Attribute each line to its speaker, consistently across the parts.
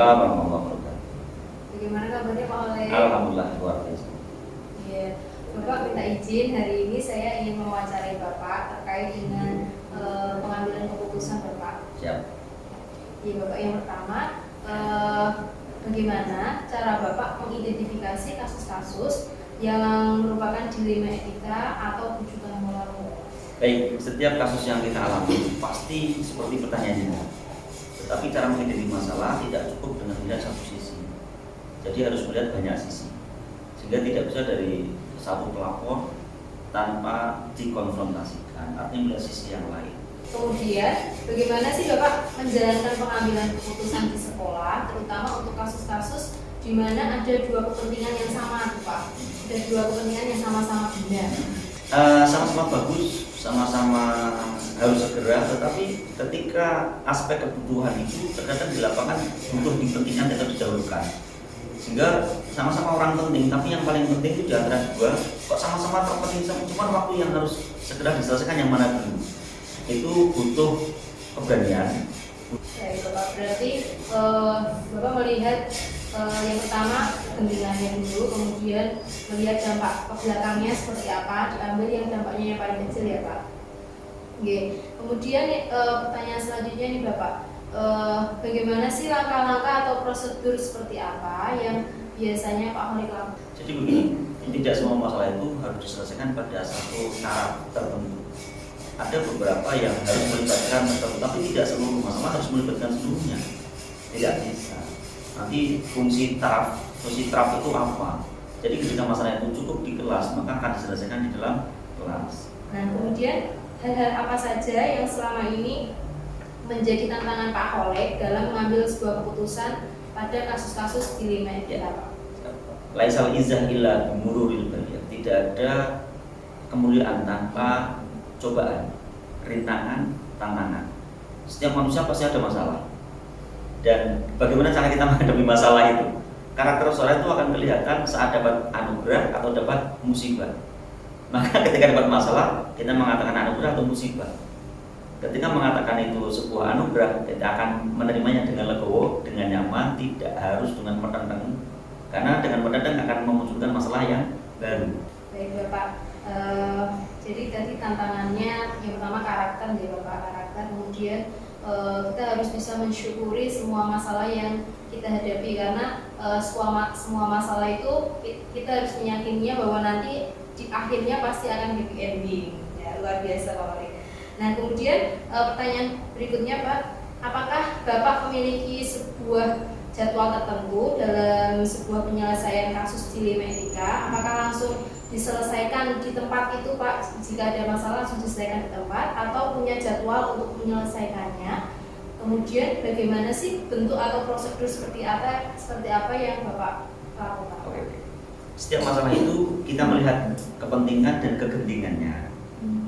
Speaker 1: Waalaikumsalam warahmatullahi wabarakatuh.
Speaker 2: Bagaimana kabarnya Pak Oleh?
Speaker 1: Alhamdulillah luar biasa.
Speaker 2: Iya, Bapak minta izin hari ini saya ingin mewawancarai Bapak terkait dengan pengambilan keputusan Bapak.
Speaker 1: Siap.
Speaker 2: Iya Bapak, yang pertama bagaimana cara Bapak mengidentifikasi kasus-kasus yang merupakan dilema etika atau rujukan moral?
Speaker 1: Baik, setiap kasus yang kita alami pasti seperti pertanyaannya. Tetapi cara mengidentifikasi masalah tidak cukup dengan melihat satu sisi. Jadi harus melihat banyak sisi. Sehingga tidak bisa dari satu pelapor tanpa dikonfrontasikan, artinya melihat sisi yang lain.
Speaker 2: Kemudian, bagaimana sih Bapak menjalankan pengambilan keputusan di sekolah, terutama untuk kasus-kasus di mana ada dua kepentingan yang sama, Pak? Ada dua kepentingan yang sama-sama benar.
Speaker 1: Sama-sama bagus, sama-sama harus segera, tetapi ketika aspek kebutuhan itu terkadang di lapangan butuh kepentingan tetap didahulukan. Sehingga sama-sama orang penting, tapi yang paling penting itu di antara dua, kok sama-sama terpenting, cuma waktu yang harus segera diselesaikan yang mana dulu. Itu butuh keberanian.
Speaker 2: Baik Bapak, berarti Bapak melihat yang pertama kepentingannya dulu, kemudian melihat dampak ke belakangnya seperti apa, diambil yang dampaknya yang paling kecil ya Pak. Oke. Kemudian pertanyaan selanjutnya nih Bapak, bagaimana sih langkah-langkah atau prosedur seperti apa yang biasanya Pak Holik lakukan?
Speaker 1: Jadi begini, tidak semua masalah itu harus diselesaikan pada satu taraf tertentu. Ada beberapa yang harus melibatkan tertentu, tapi tidak seluruh masalah harus melibatkan seluruhnya. Tidak bisa. Nanti fungsi taraf itu apa? Jadi ketika masalah itu cukup di kelas, maka akan diselesaikan di dalam kelas.
Speaker 2: Nah, kemudian hal-hal apa saja yang selama ini menjadi tantangan Pak Holik dalam mengambil sebuah keputusan pada kasus-kasus dilema etika, Pak?
Speaker 1: Laisal izzah illa bimururil baliyah. Tidak ada kemuliaan tanpa cobaan, rintangan, tantangan. Setiap manusia pasti ada masalah. Dan bagaimana cara kita menghadapi masalah itu? Karakter seorang itu akan kelihatan saat dapat anugerah atau dapat musibah. Maka ketika dapat masalah, kita mengatakan anugerah atau musibah. Ketika mengatakan itu sebuah anugerah, kita akan menerimanya dengan legowo, dengan nyaman, tidak harus dengan menentang. Karena dengan menentang akan memunculkan masalah yang baru.
Speaker 2: Baik Bapak, jadi tadi tantangannya yang pertama karakter ya Bapak, karakter. Kemudian kita harus bisa mensyukuri semua masalah yang kita hadapi, karena semua masalah itu kita harus meyakininya bahwa nanti di akhirnya pasti akan happy ending. Ya, luar biasa Pak Holik. Nah kemudian pertanyaan berikutnya Pak, apakah Bapak memiliki sebuah jadwal tertentu dalam sebuah penyelesaian kasus dilema etika? Apakah langsung diselesaikan di tempat itu Pak, jika ada masalah langsung diselesaikan di tempat, atau punya jadwal untuk menyelesaikannya? Kemudian bagaimana sih bentuk atau prosedur seperti apa yang Bapak lakukan?
Speaker 1: Oke. Setiap masalah itu kita melihat kepentingan dan kegentingannya.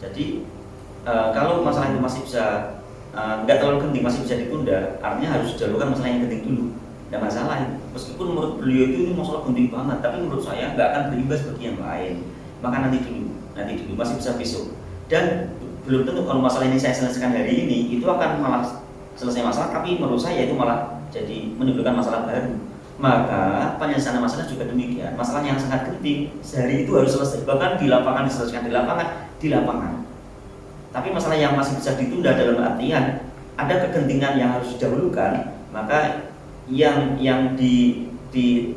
Speaker 1: Jadi kalau masalah itu masih bisa nggak terlalu genting, masih bisa ditunda, artinya harus didahulukan masalah yang genting dulu. Tidak masalah itu. Meskipun menurut beliau itu ini masalah genting banget, tapi menurut saya nggak akan berimbas bagi yang lain. Maka nanti dulu masih bisa besok. Dan belum tentu kalau masalah ini saya selesaikan hari ini itu akan malah selesai masalah, tapi menurut saya itu malah jadi menimbulkan masalah baru. Maka penyelesaian masalah juga demikian. Masalah yang sangat genting sehari itu harus selesai. Bahkan di lapangan diselesaikan di lapangan. Tapi masalah yang masih bisa ditunda dalam artian ada kegentingan yang harus didahulukan, maka yang di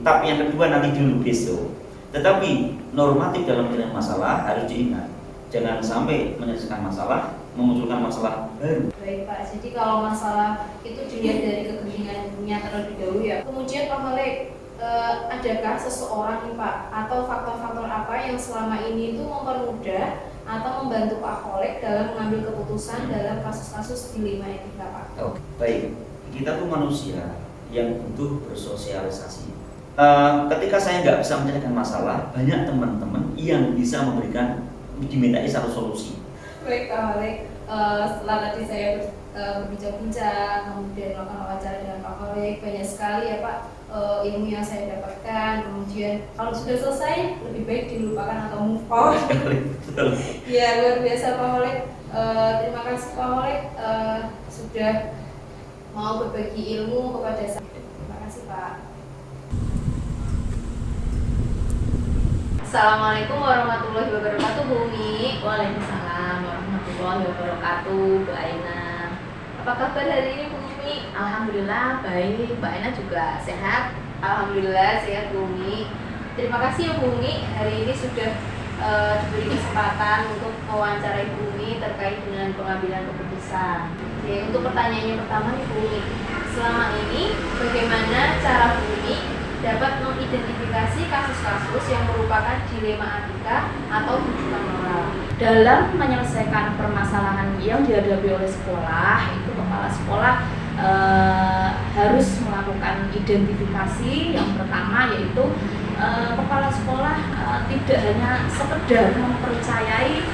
Speaker 1: tahap yang kedua nanti dulu besok. Tetapi normatif dalam penyelesaian masalah harus diingat, jangan sampai menyelesaikan masalah memunculkan masalah baru.
Speaker 2: Baik Pak, jadi kalau masalah itu dilihat dari kegentingannya terlebih dahulu ya. Kemudian Pak Holik, adakah seseorang nih Pak atau faktor-faktor apa yang selama ini itu mempermudah atau membantu Pak Holik dalam mengambil keputusan dalam kasus-kasus dilema etika Pak?
Speaker 1: Oke, baik. Kita tuh manusia yang butuh bersosialisasi. Ketika saya nggak bisa menyelesaikan masalah, banyak teman-teman yang bisa dimintai satu solusi.
Speaker 2: Baik Pak Holik, setelah tadi saya berbincang-bincang, kemudian melakukan wawancara dengan Pak Holik, banyak sekali ya Pak ilmu yang saya dapatkan. Kemudian kalau sudah selesai, lebih baik dilupakan atau move on. Ya luar biasa Pak Holik. Terima kasih Pak Holik sudah mau berbagi ilmu kepada saya. Terima kasih. Pak. Assalamualaikum warahmatullahi wabarakatuh, Bu Umi.
Speaker 3: Waalaikumsalam warahmatullahi wabarakatuh, Bu Aina.
Speaker 2: Apa kabar hari ini, Bu Umi?
Speaker 3: Alhamdulillah baik, Mbak Aina juga sehat.
Speaker 2: Alhamdulillah sehat, Bu Umi. Terima kasih ya Bu Umi, hari ini sudah diberi kesempatan untuk mewawancarai Bu Umi terkait dengan pengambilan keputusan. Oke, untuk pertanyaannya pertama nih Bu Umi, selama ini bagaimana cara Bu Umi dapat mengidentifikasi kasus-kasus yang merupakan dilema etika atau tujuan moral?
Speaker 3: Dalam menyelesaikan permasalahan yang dihadapi oleh sekolah, itu kepala sekolah harus melakukan identifikasi. Yang pertama yaitu kepala sekolah tidak hanya sekedar mempercayai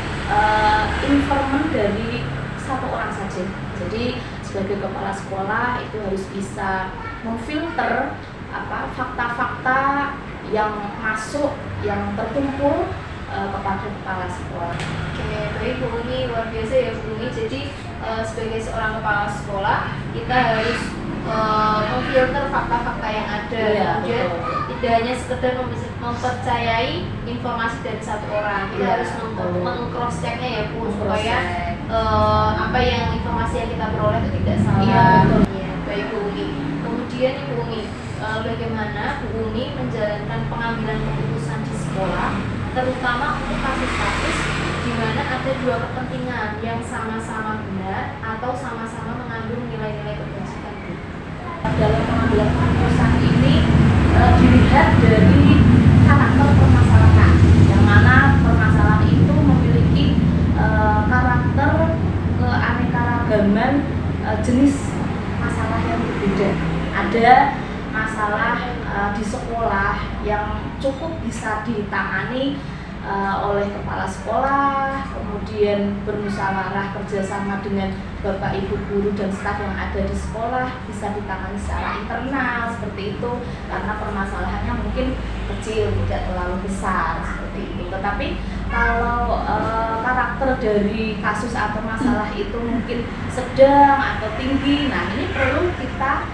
Speaker 3: informan dari satu orang saja. Jadi sebagai kepala sekolah itu harus bisa memfilter fakta-fakta yang masuk, yang terkumpul kepada kepala sekolah.
Speaker 2: Oke, baik Bu Umi, luar biasa ya Bu Umi. Jadi sebagai seorang kepala sekolah kita harus memfilter fakta-fakta yang ada,
Speaker 3: Ya,
Speaker 2: kemudian
Speaker 3: betul.
Speaker 2: tidak hanya sekedar mempercayai informasi dari satu orang, kita
Speaker 3: Ya,
Speaker 2: harus
Speaker 3: betul.
Speaker 2: meng-cross checknya ya Bu,
Speaker 3: Meng-cross
Speaker 2: supaya
Speaker 3: check.
Speaker 2: apa yang informasi yang kita peroleh itu tidak salah.
Speaker 3: Iya, betul.
Speaker 2: Ya, baik Bu Umi. Kemudian nih Bu Umi, bagaimana Bu Umi menjalankan pengambilan keputusan di sekolah, terutama untuk kasus-kasus di mana ada dua kepentingan yang sama-sama benar atau sama-sama mengandung nilai-nilai kebajikan, Bu?
Speaker 3: Dalam pengambilan keputusan ini dilihat dari karakter permasalahan, yang mana permasalahan itu memiliki karakter keanekaragaman jenis masalah yang berbeda. Ada masalah di sekolah yang cukup bisa ditangani oleh kepala sekolah, kemudian bermusyawarah kerjasama dengan bapak ibu guru dan staf yang ada di sekolah, bisa ditangani secara internal seperti itu, karena permasalahannya mungkin kecil, tidak terlalu besar seperti itu. Tetapi kalau karakter dari kasus atau masalah itu mungkin sedang atau tinggi, nah ini perlu kita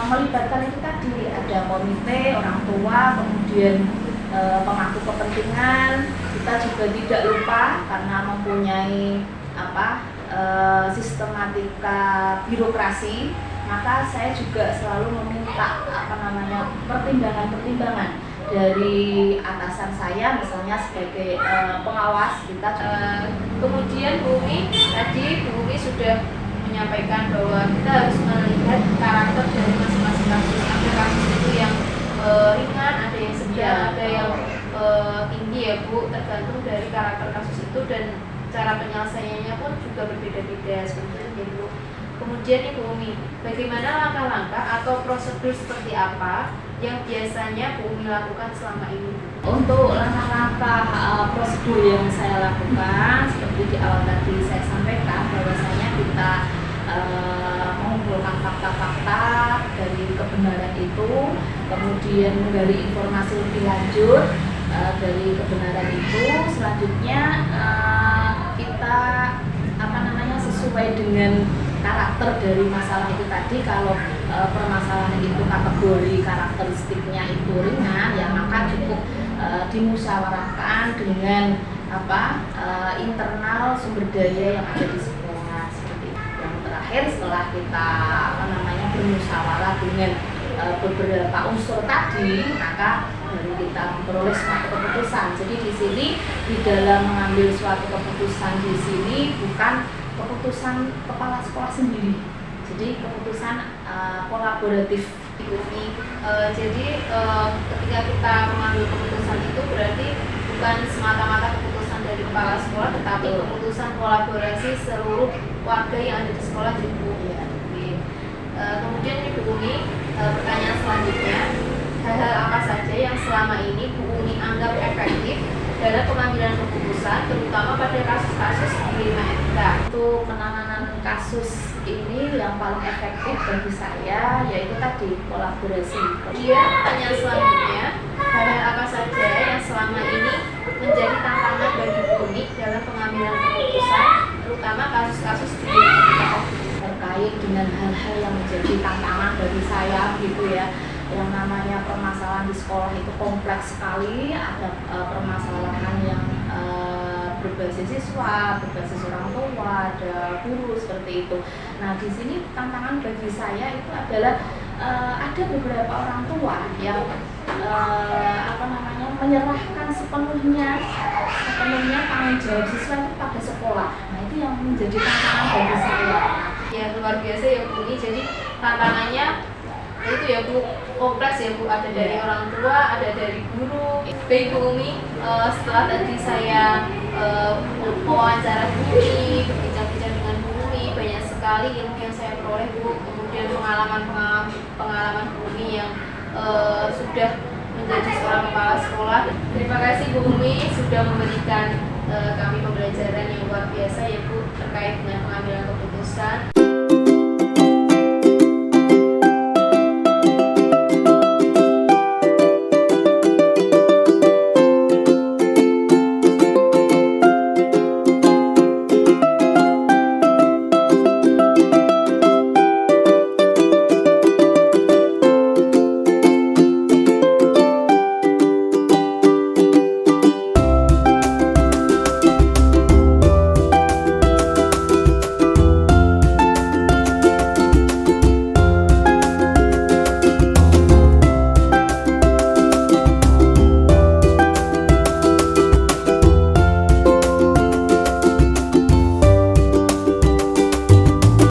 Speaker 3: melibatkan itu tadi, ada komite orang tua, kemudian pemangku kepentingan. Kita juga tidak lupa karena mempunyai sistematika birokrasi, maka saya juga selalu meminta pertimbangan-pertimbangan dari atasan saya, misalnya sebagai pengawas kita.
Speaker 2: Kemudian Bu Umi, tadi Bu Umi sudah menyampaikan bahwa kita harus melihat karakter dari masing-masing kasus. Ada kasus itu yang ringan, ada yang sedang, ada yang tinggi ya Bu, tergantung dari karakter kasus itu dan cara penyelesaiannya pun juga berbeda-beda seperti itu ya Bu. Kemudian nih Bu Umi, bagaimana langkah-langkah atau prosedur seperti apa yang biasanya Bu Umi lakukan selama ini?
Speaker 3: Untuk langkah-langkah prosedur yang saya lakukan, seperti di awal tadi saya sampaikan, bahwasanya kita mengumpulkan fakta-fakta dari kebenaran itu, kemudian menggali informasi lebih lanjut dari kebenaran itu. Selanjutnya kita sesuai dengan karakter dari masalah itu tadi. Kalau permasalahan itu kategori karakteristiknya itu ringan, ya maka cukup dimusyawarahkan dengan internal sumber daya yang ada di sekolah seperti itu. Yang terakhir, setelah kita bermusyawarah dengan beberapa unsur tadi, maka baru kita memperoleh suatu keputusan. Jadi di sini, di dalam mengambil suatu keputusan di sini bukan keputusan kepala sekolah sendiri, jadi keputusan kolaboratif.
Speaker 2: Jadi ketika kita mengambil keputusan itu berarti bukan semata-mata keputusan dari kepala sekolah, tetapi keputusan kolaborasi seluruh warga yang ada di sekolah gitu Bu. Kemudian ini Bu Umi, pertanyaan selanjutnya, hal-hal apa saja yang selama ini Bu Umi anggap efektif dalam pengambilan keputusan, terutama pada kasus-kasus dilema etika?
Speaker 3: Untuk penanganan kasus ini yang paling efektif bagi saya yaitu tadi kolaborasi.
Speaker 2: Pertanyaan selanjutnya, hal-hal apa saja yang selama ini menjadi tantangan bagi Bu Umi dalam pengambilan keputusan, terutama kasus-kasus dilema etika?
Speaker 3: Terkait dengan hal-hal yang menjadi tantangan bagi saya gitu ya, yang namanya permasalahan di sekolah itu kompleks sekali, ada permasalahan yang berbasis siswa, berbasis orang tua, ada guru seperti itu. Nah, di sini tantangan bagi saya itu adalah ada beberapa orang tua yang menyerahkan sepenuhnya tanggung jawab siswa itu pada sekolah. Nah, itu yang menjadi tantangan bagi saya.
Speaker 2: Ya luar biasa ya Bu Umi. Jadi tantangannya itu ya Bu, kompleks ya Bu, ada dari orang tua, ada dari guru. Baik Bu Umi, setelah tadi saya mewawancara Bu Umi, berbincang-bincang dengan Bu Umi, banyak sekali ilmu yang saya peroleh Bu, kemudian pengalaman Bu Umi yang sudah menjadi seorang kepala sekolah. Terima kasih Bu Umi sudah memberikan kami pembelajaran yang luar biasa ya Bu, terkait dengan pengambilan keputusan.